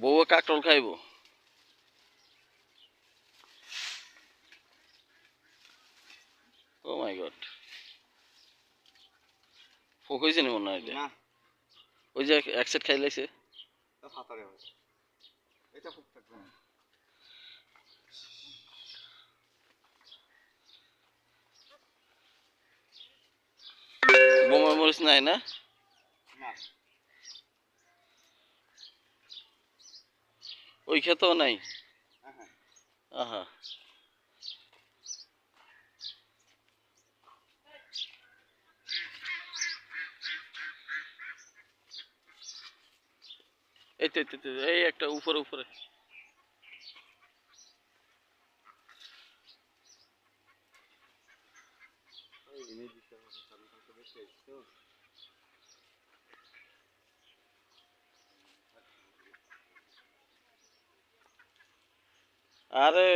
বউ কাকরোল খাইব। ও মাই god, folk হয়েছে নি মনে হয় এটা? না, ওই যে এক সেট খাই লাইছে। তা ফাতারে হয়, এটা ফুক থাকবে না। বোমা মরিচ নাই না? না, ওই খেতেও নাই। হ্যাঁ, আহা, এই তো এই একটা উপরে উপরে। এই জিনিস দিতে হবে, কারণ কালকে বেশি হয়েছে তো। আরে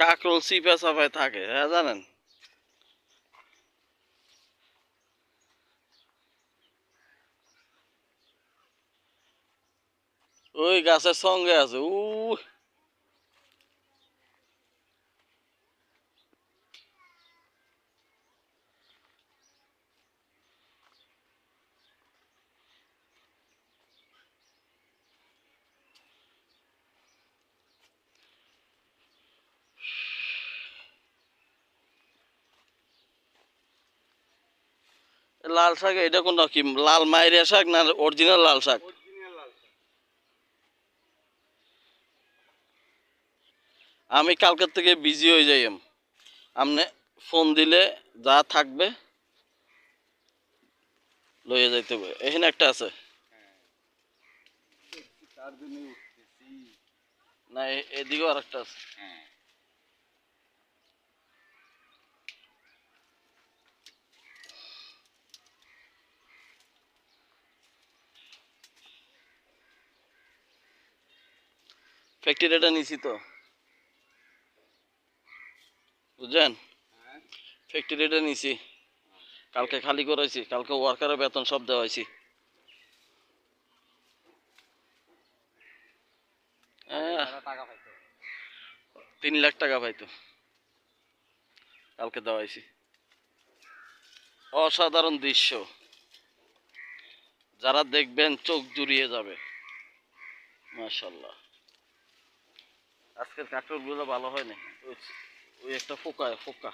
কাকরোল চিপা চাপায় থাকে, হ্যাঁ জানেন? ওই গাছের সঙ্গে আছে উ। লাল শাক এটা কোনটা কি, লাল মাইরিয়া শাক না অরিজিনাল লাল শাক? অরিজিনাল লাল শাক। আমি কালকের থেকে বিজি হয়ে যাই। আপনি ফোন দিলে যা থাকবে লইয়ে যাইতে হবে। এখানে একটা আছে হ্যাঁ, তার জন্যই উঠতেছি। না, এদিকেও আর একটা আছে। হ্যাঁ, ফ্যাক্টরিটা নিছি তো, বুঝছেন? হ্যাঁ, ফ্যাক্টরিটা নিছি, কালকে খালি করাইছি, কালকে ওয়ার্কারের বেতন সব দেওয়া হয়েছি। টাকা পাইতো। 3 লাখ টাকা পাইতো, কালকে দেওয়া হয়েছি। অসাধারণ দৃশ্য, যারা দেখবেন চোখ জুড়িয়ে যাবে। মাশাল্লাহ, আজকের কাঁকড়গুলো ভালো হয় না। ওই একটা ফোকা ফোকা